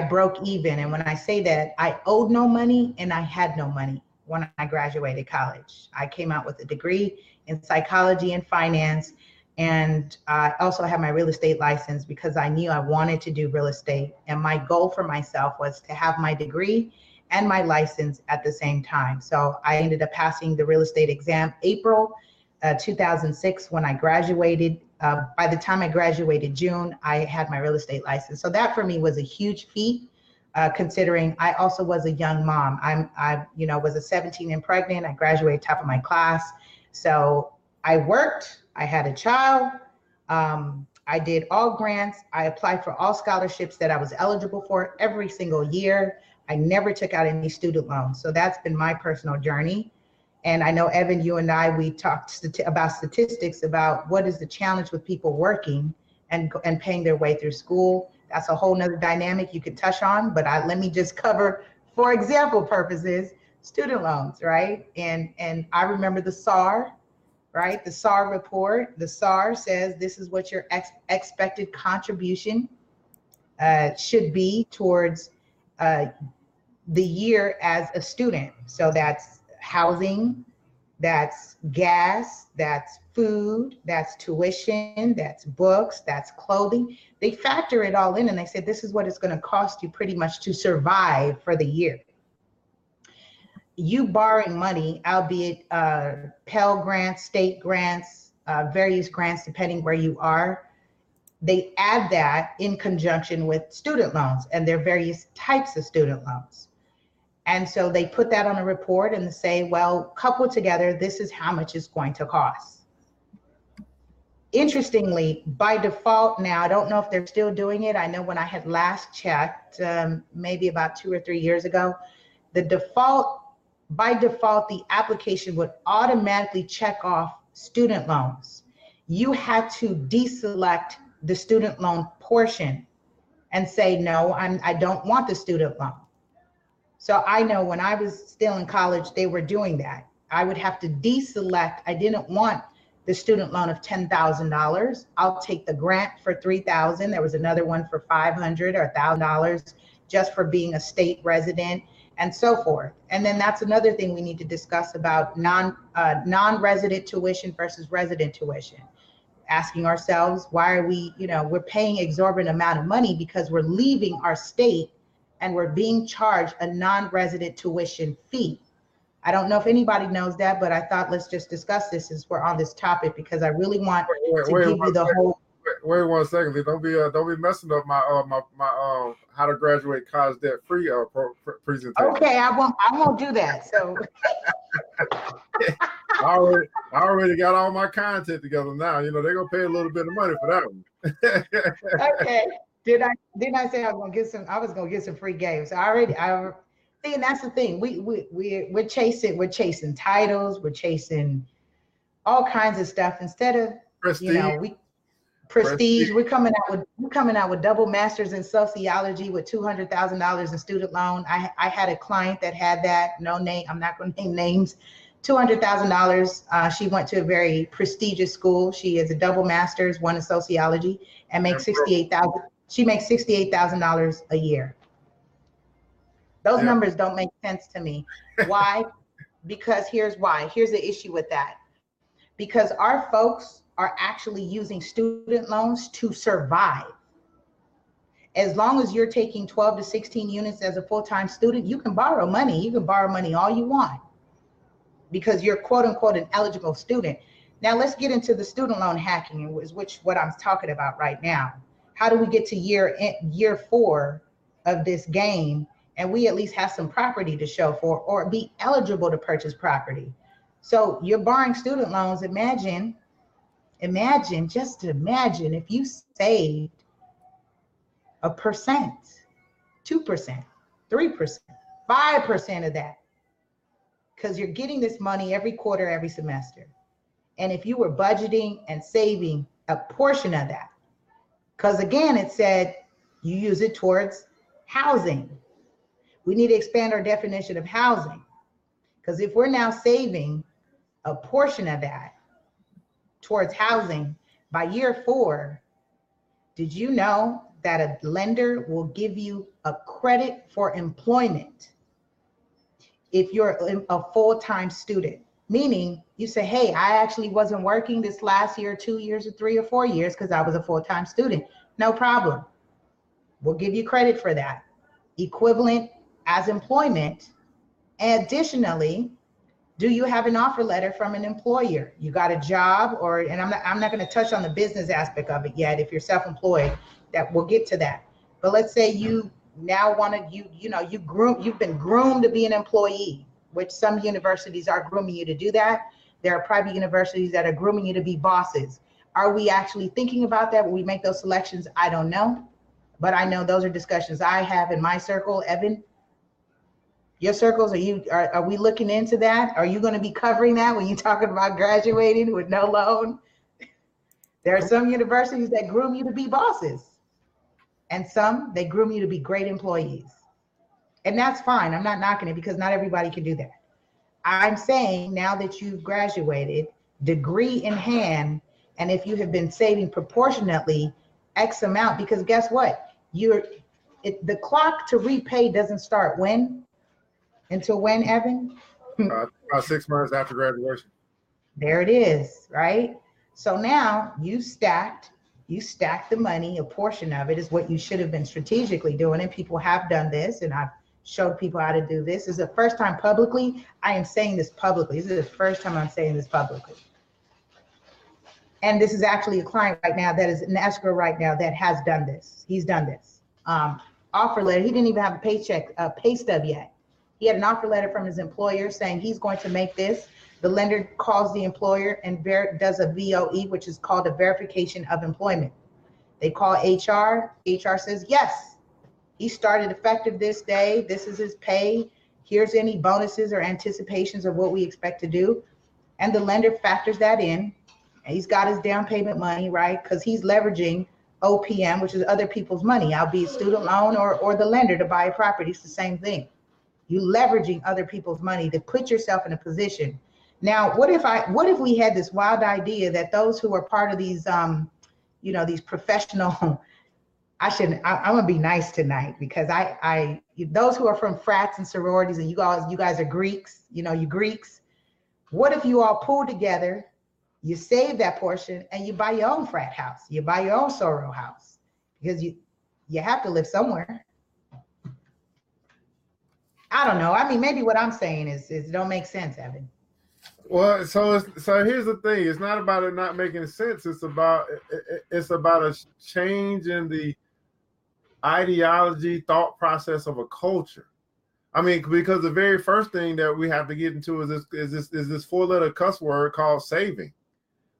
broke even. And when I say that, I owed no money and I had no money when I graduated college. I came out with a degree in psychology and finance, and I also have my real estate license because I knew I wanted to do real estate, and my goal for myself was to have my degree and my license at the same time. So I ended up passing the real estate exam April 2006 when I graduated. By the time I graduated June, I had my real estate license. So that for me was a huge feat, considering I also was a young mom. I you know, was a 17 and pregnant. I graduated top of my class. So I worked, I had a child, I did all grants, I applied for all scholarships that I was eligible for every single year. I never took out any student loans. So that's been my personal journey. And I know, Evan, you and I, we talked about statistics about what is the challenge with people working and paying their way through school. That's a whole nother dynamic you could touch on, but let me just cover, for example purposes, student loans, right? And I remember the SAR, right? The SAR report. The SAR says this is what your expected contribution should be towards the year as a student. So that's housing, that's gas, that's food, that's tuition, that's books, that's clothing. They factor it all in, and they said this is what it's going to cost you pretty much to survive for the year. You borrowing money, albeit Pell grants, state grants, various grants, depending where you are, they add that in conjunction with student loans, and there are various types of student loans. And so they put that on a report and say, well, coupled together, this is how much it's going to cost. Interestingly, by default now, I don't know if they're still doing it. I know when I had last checked, maybe about 2 or 3 years ago, by default, the application would automatically check off student loans. You had to deselect the student loan portion and say, no, I don't want the student loan. So I know when I was still in college, they were doing that. I would have to deselect. I didn't want the student loan of $10,000. I'll take the grant for $3,000. There was another one for $500 or $1,000 just for being a state resident, and so forth. And then that's another thing we need to discuss about non-resident tuition versus resident tuition. Asking ourselves, why are we, we're paying exorbitant amount of money because we're leaving our state and we're being charged a non-resident tuition fee. I don't know if anybody knows that, but I thought let's just discuss this as we're on this topic, because I really want to give you the whole. Wait 1 second. Don't be messing up my how to graduate college debt free presentation. Okay, I won't do that. So I already got all my content together now. You know, they're gonna pay a little bit of money for that one. okay. Didn't I say I was gonna get some free games? I see, and that's the thing. We're chasing titles, we're chasing all kinds of stuff instead of Prestige. Prestige. We're coming out with double masters in sociology with $200,000 in student loan. I had a client that had that. No name. I'm not going to name names. $200,000. She went to a very prestigious school. She is a double master's, one in sociology, and makes $68,000. She makes $68,000 a year. Those numbers don't make sense to me. Why? Because here's why. Here's the issue with that. Because our folks are actually using student loans to survive. As long as you're taking 12 to 16 units as a full-time student, you can borrow money. You can borrow money all you want because you're quote unquote an eligible student. Now let's get into the student loan hacking, which what I'm talking about right now. How do we get to year 4 of this game and we at least have some property to show for or be eligible to purchase property? So you're borrowing student loans. Imagine if you saved 1%, 2%, 3%, 5% of that, because you're getting this money every quarter, every semester. And if you were budgeting and saving a portion of that, because again, it said you use it towards housing. We need to expand our definition of housing, because if we're now saving a portion of that towards housing, by year 4, did you know that a lender will give you a credit for employment if you're a full-time student? Meaning you say, hey, I actually wasn't working this last year, 2 years or 3 or 4 years because I was a full-time student. No problem. We'll give you credit for that. Equivalent as employment. Additionally, do you have an offer letter from an employer? You got a job, and I'm not going to touch on the business aspect of it yet. If you're self-employed, that we'll get to that. But let's say you now you've been groomed to be an employee, which some universities are grooming you to do that. There are private universities that are grooming you to be bosses. Are we actually thinking about that when we make those selections? I don't know, but I know those are discussions I have in my circle. Evan, your circles, are we looking into that? Are you going to be covering that when you're talking about graduating with no loan? There are some universities that groom you to be bosses, and some they groom you to be great employees. And that's fine. I'm not knocking it because not everybody can do that. I'm saying now that you've graduated, degree in hand, and if you have been saving proportionately X amount, because guess what? The clock to repay doesn't start when? Until when, Evan? About 6 months after graduation. There it is, right? So now you stacked the money. A portion of it is what you should have been strategically doing, and people have done this, and I've showed people how to do this. This is the first time publicly I am saying this publicly. This is the first time I'm saying this publicly. And this is actually a client right now that is in escrow right now that has done this. He's done this. Offer letter. He didn't even have a pay stub yet. He had an offer letter from his employer saying he's going to make this. The lender calls the employer and does a VOE, which is called a verification of employment. They call HR. HR says, yes, he started effective this day. This is his pay. Here's any bonuses or anticipations of what we expect to do. And the lender factors that in. And he's got his down payment money, right? Because he's leveraging OPM, which is other people's money, albeit student loan or the lender to buy a property. It's the same thing. You leveraging other people's money to put yourself in a position. Now, what if we had this wild idea that those who are part of these, these professional, I'm gonna be nice tonight because those who are from frats and sororities and you guys are Greeks, you Greeks. What if you all pull together, you save that portion and you buy your own frat house, you buy your own soror house, because you have to live somewhere. I don't know. I mean, maybe what I'm saying is don't make sense, Evan. Well, so here's the thing. It's not about it not making sense. It's about a change in the ideology, thought process of a culture. I mean, because the very first thing that we have to get into is this four-letter cuss word called saving.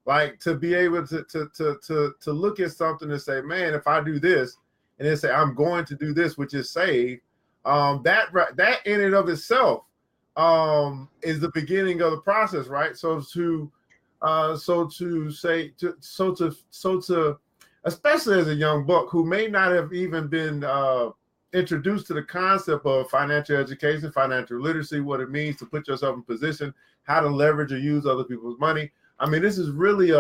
Like, to be able to look at something and say, man, if I do this, and then say I'm going to do this, which is save, that in and of itself is the beginning of the process, right? So to especially as a young buck who may not have even been introduced to the concept of financial education, financial literacy, what it means to put yourself in position, how to leverage or use other people's money. I mean, this is really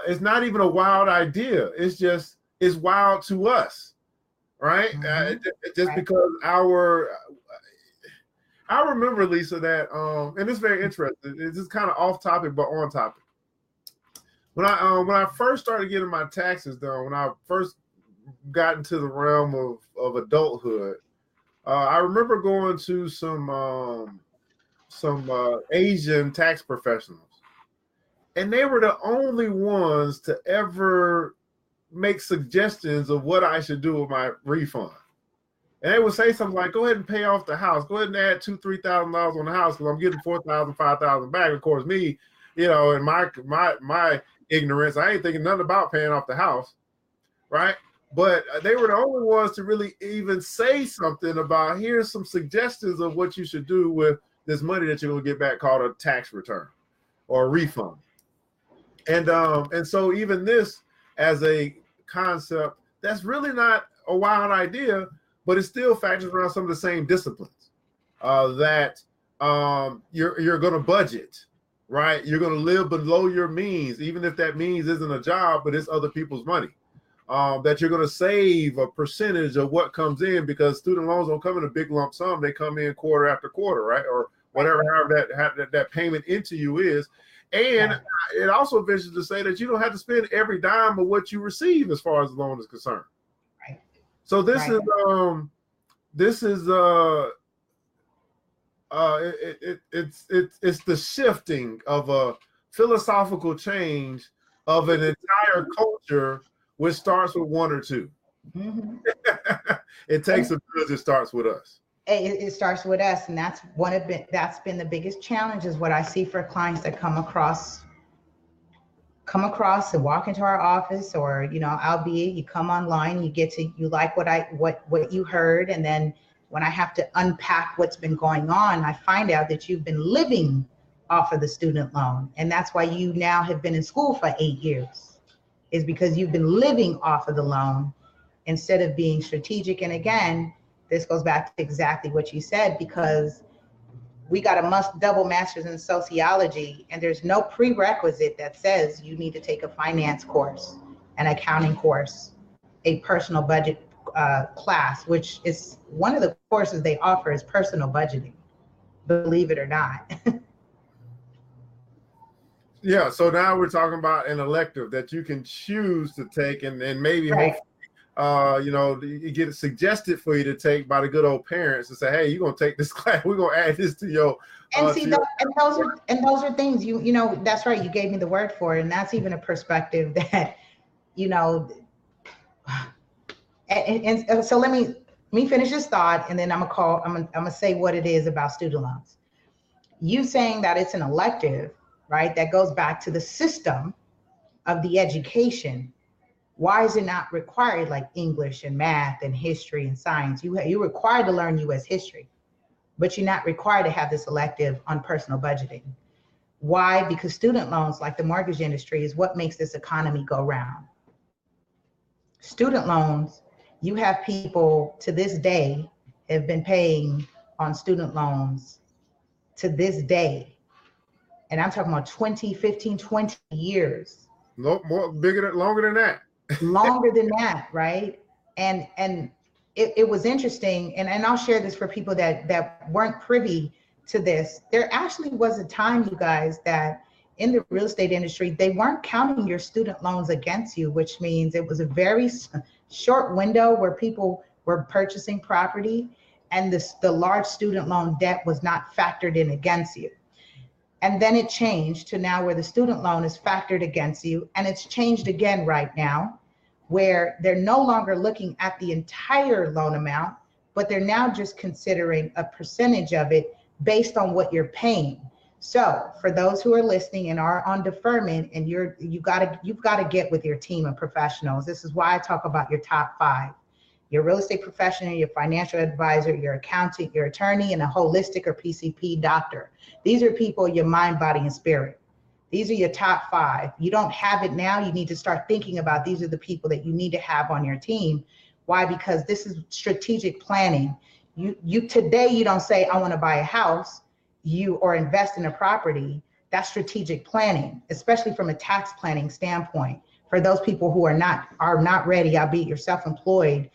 it's not even a wild idea. It's wild to us, right? Mm-hmm. Just Right. because I remember, Lisa, that and it's very interesting. It's just kind of off topic, but on topic. When I first started getting my taxes done, when I first got into the realm of adulthood, I remember going to some Asian tax professionals, and they were the only ones to ever make suggestions of what I should do with my refund. And they would say something like, go ahead and pay off the house. Go ahead and add $2,000-$3,000 on the house because I'm getting $4,000, $5,000 back. Of course, me, in my ignorance, I ain't thinking nothing about paying off the house, right? But they were the only ones to really even say something about, here's some suggestions of what you should do with this money that you're going to get back, called a tax return or a refund. And so even this as a concept, that's really not a wild idea, but it still factors around some of the same disciplines that you're going to budget, right? You're going to live below your means, even if that means isn't a job, but it's other people's money. That you're going to save a percentage of what comes in, because student loans don't come in a big lump sum. They come in quarter after quarter, right? Or whatever, however that payment into you is. And it also ventures to say that you don't have to spend every dime of what you receive as far as the loan is concerned. Right. So it's the shifting of a philosophical change of an entire culture, which starts with one or two. Mm-hmm. It takes a village. It starts with us. It starts with us, and that's been the biggest challenge, is what I see for clients that come across and walk into our office, or albeit you come online, you like what you heard, and then when I have to unpack what's been going on, I find out that you've been living off of the student loan, and that's why you now have been in school for 8 years, is because you've been living off of the loan instead of being strategic. And again, this goes back to exactly what you said, because we got a double master's in sociology, and there's no prerequisite that says you need to take a finance course, an accounting course, a personal budget class, which is one of the courses they offer is personal budgeting, believe it or not. Yeah, so now we're talking about an elective that you can choose to take, and maybe Right. hopefully you get it suggested for you to take by the good old parents and say, hey, you're going to take this class, we're going to add this to your And see, those are things that's right, you gave me the word for it, and that's even a perspective that and so let me finish this thought, and then I'm gonna say what it is about student loans. You saying that it's an elective, right? That goes back to the system of the education. Why is it not required, like English and math and history and science? You're required to learn U.S. history, but you're not required to have this elective on personal budgeting. Why? Because student loans, like the mortgage industry, is what makes this economy go round. Student loans, you have people to this day have been paying on student loans to this day. And I'm talking about 20 years. No more, longer than that. Longer than that, right? And it was interesting, and I'll share this for people that weren't privy to this. There actually was a time, you guys, that in the real estate industry, they weren't counting your student loans against you, which means it was a very short window where people were purchasing property, and the large student loan debt was not factored in against you. And then it changed to now where the student loan is factored against you. And it's changed again right now, where they're no longer looking at the entire loan amount, but they're now just considering a percentage of it based on what you're paying. So for those who are listening and are on deferment, and you've got to get with your team of professionals. This is why I talk about your top 5. Your real estate professional, your financial advisor, your accountant, your attorney, and a holistic or PCP doctor. These are people, your mind, body, and spirit. These are your top 5. You don't have it now. You need to start thinking about these are the people that you need to have on your team. Why? Because this is strategic planning. You today, you don't say, I want to buy a house, or invest in a property. That's strategic planning, especially from a tax planning standpoint. For those people who are not ready, albeit you're self-employed,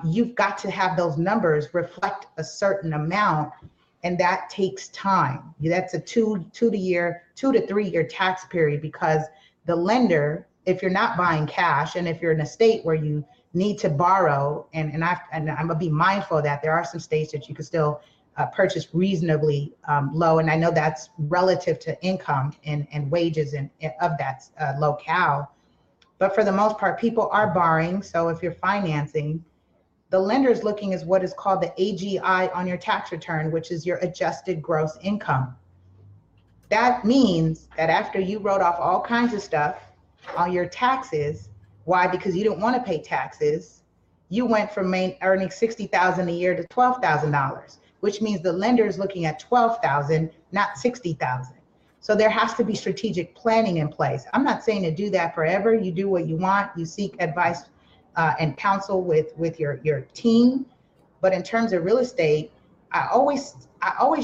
you've got to have those numbers reflect a certain amount, and that takes time. That's a 2 to 3 year tax period, because the lender, if you're not buying cash, and if you're in a state where you need to borrow, and I'm gonna be mindful of that. There are some states that you can still purchase reasonably low, and I know that's relative to income and wages and of that locale. But for the most part, people are borrowing. So if you're financing, the lender is looking at what is called the AGI on your tax return, which is your adjusted gross income. That means that after you wrote off all kinds of stuff on your taxes, why? Because you didn't want to pay taxes. You went from earning $60,000 a year to $12,000, which means the lender is looking at $12,000, not $60,000. So there has to be strategic planning in place. I'm not saying to do that forever. You do what you want. You seek advice and counsel with your team. But in terms of real estate, I always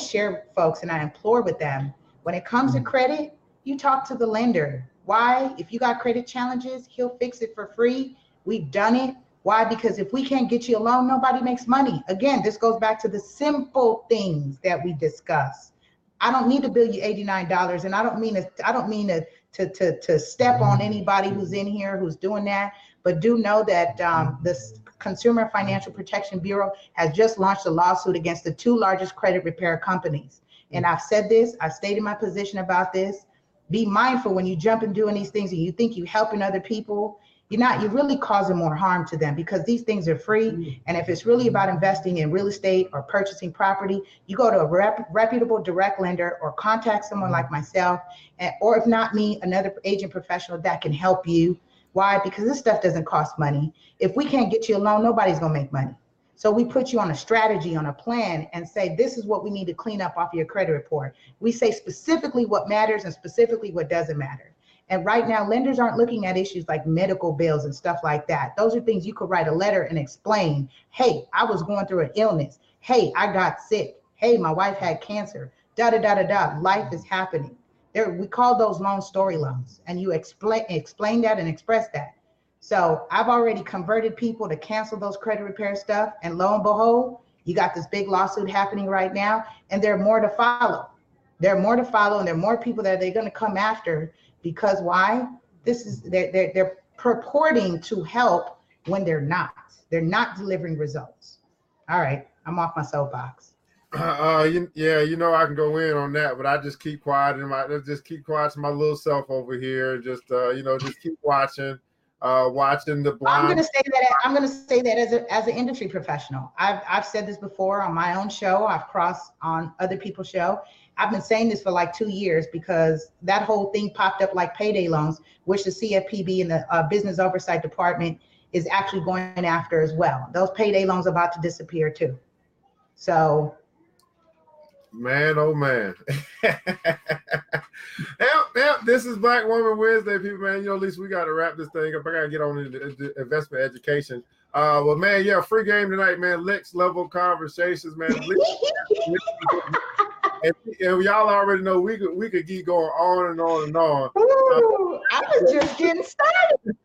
share folks, and I implore with them, when it comes to credit, you talk to the lender. Why? If you got credit challenges, he'll fix it for free. We've done it. Why? Because if we can't get you a loan, nobody makes money. Again, this goes back to the simple things that we discuss. I don't need to bill you $89, and I don't mean to step on anybody who's in here who's doing that, but do know that this Consumer Financial Protection Bureau has just launched a lawsuit against the 2 largest credit repair companies. And I've said this, I've stated my position about this. Be mindful when you jump and doing these things and you think you're helping other people. You're really causing more harm to them, because these things are free. And if it's really about investing in real estate or purchasing property, you go to a reputable direct lender, or contact someone like myself, or if not me, another agent professional that can help you. Why? Because this stuff doesn't cost money. If we can't get you a loan, nobody's gonna make money. So we put you on a strategy, on a plan, and say, this is what we need to clean up off your credit report. We say specifically what matters and specifically what doesn't matter. And right now, lenders aren't looking at issues like medical bills and stuff like that. Those are things you could write a letter and explain. Hey, I was going through an illness. Hey, I got sick. Hey, my wife had cancer. Da da da da da. Life is happening. We call those loan story loans, and you explain that and express that. So I've already converted people to cancel those credit repair stuff, and lo and behold, you got this big lawsuit happening right now, and there are more to follow. There are more to follow, and there are more people that they're going to come after. Because why? They're purporting to help when they're not. They're not delivering results. All right, I'm off my soapbox. I can go in on that, but I just keep quiet to my little self over here. Just keep watching the blind. I'm gonna say that as an industry professional. I've said this before on my own show. I've crossed on other people's show. I've been saying this for like 2 years, because that whole thing popped up like payday loans, which the CFPB and the Business Oversight Department is actually going after as well. Those payday loans are about to disappear too. So, man, oh man. This is Black Woman Wednesday, people, man. At least we got to wrap this thing up. I got to get on into investment education. Well, man, yeah, free game tonight, man. Next level conversations, man. And y'all already know we could keep going on and on and on. Ooh, I was just getting started.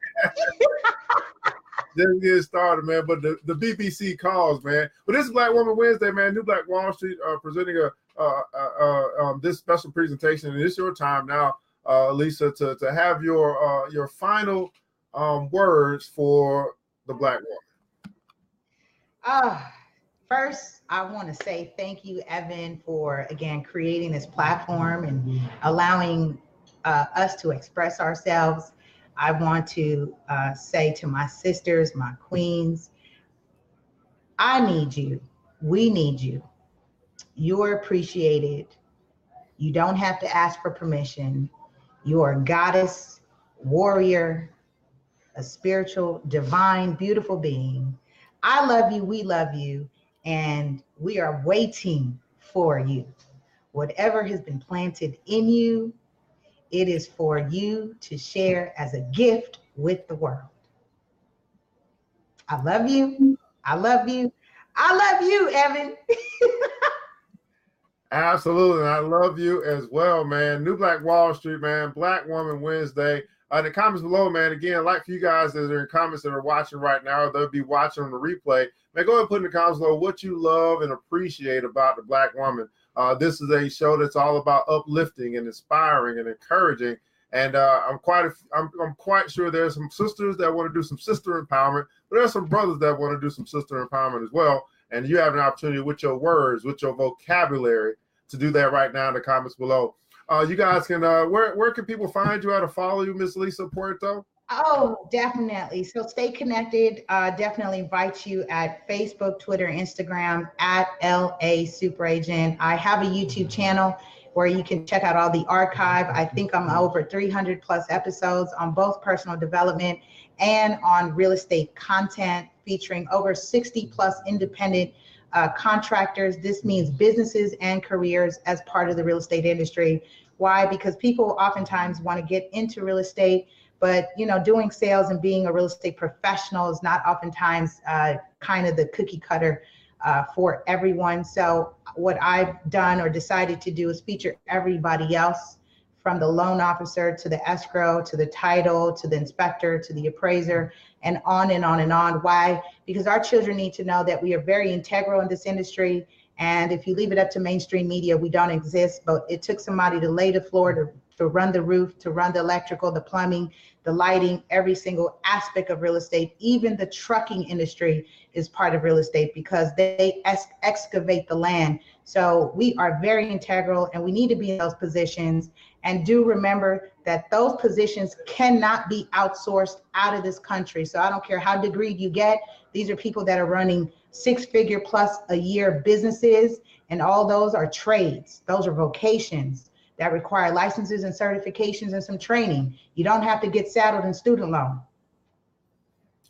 Just get started, man. But the BBC calls, man. But this is Black Woman Wednesday, man. New Black Wall Street presenting this special presentation, and it's your time now, Lisa, to have your final words for the Black woman. First, I want to say thank you, Evan, for again creating this platform and allowing us to express ourselves. I want to say to my sisters, my queens, I need you. We need you. You're appreciated. You don't have to ask for permission. You are a goddess, warrior, a spiritual, divine, beautiful being. I love you. We love you. And we are waiting for you. Whatever has been planted in you, it is for you to share as a gift with the world. I love you. I love you. I love you, Evan. Absolutely. And I love you as well, man. New Black Wall Street, man. Black Woman Wednesday. In the comments below, man, again, I'd like for you guys that are in comments that are watching right now, or they'll be watching on the replay, man, go ahead and put in the comments below what you love and appreciate about the Black woman. This is a show that's all about uplifting and inspiring and encouraging. And I'm quite sure there's some sisters that want to do some sister empowerment, but there's some brothers that want to do some sister empowerment as well. And you have an opportunity with your words, with your vocabulary, to do that right now in the comments below. You guys can, where can people find you, how to follow you, Miss Lisa Puerto? Oh, definitely. So stay connected. Definitely invite you at Facebook, Twitter, Instagram at lasuperagent. I have a YouTube channel where you can check out all the archive. I think I'm over 300 plus episodes on both personal development and on real estate content, featuring over 60 plus independent contractors. This means businesses and careers as part of the real estate industry. Why? Because people oftentimes want to get into real estate, but doing sales and being a real estate professional is not oftentimes kind of the cookie cutter for everyone. So what I've done or decided to do is feature everybody else, from the loan officer to the escrow, to the title, to the inspector, to the appraiser, and on and on and on. Why? Because our children need to know that we are very integral in this industry. And if you leave it up to mainstream media, we don't exist. But it took somebody to lay the floor, to run the roof, to run the electrical, the plumbing, the lighting, every single aspect of real estate. Even the trucking industry is part of real estate because they excavate the land. So we are very integral, and we need to be in those positions. And do remember that those positions cannot be outsourced out of this country. So I don't care how degreed you get. These are people that are running 6-figure plus a year businesses, and all those are trades. Those are vocations that require licenses and certifications and some training. You don't have to get saddled in student loan.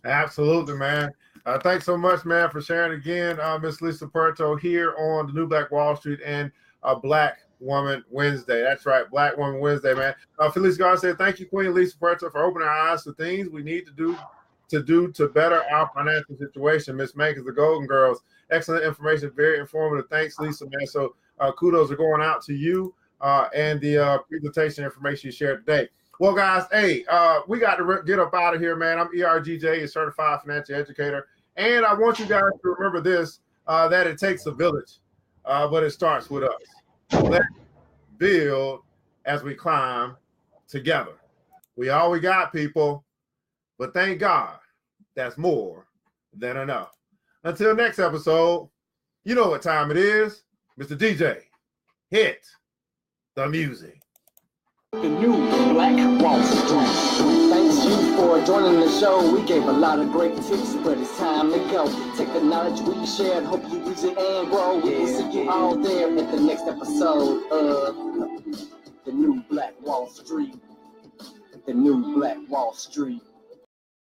Absolutely, man. Thanks so much, man, for sharing again, Miss Lisa Puerto, here on the New Black Wall Street and Black Woman Wednesday. That's right, Black Woman Wednesday, man. Felice Garza said, thank you, Queen Lisa Puerto, for opening our eyes to things we need to do to better our financial situation. Miss Mankins, the Golden Girls, excellent information, very informative. Thanks, Lisa, man. So kudos are going out to you and the presentation information you shared today. Well, guys, hey, we got to get up out of here, man. I'm ERGJ, a certified financial educator, and I want you guys to remember this, that it takes a village, but it starts with us. Let's build as we climb together. We all we got, people, but thank God that's more than enough. Until next episode, you know what time it is. Mr. DJ, hit the music. The New Black Wall Street. Thanks you for joining the show. We gave a lot of great tips, but it's time to go. Take the knowledge we shared, hope you use it and grow. We will see you all there at the next episode of The New Black Wall Street. The New Black Wall Street.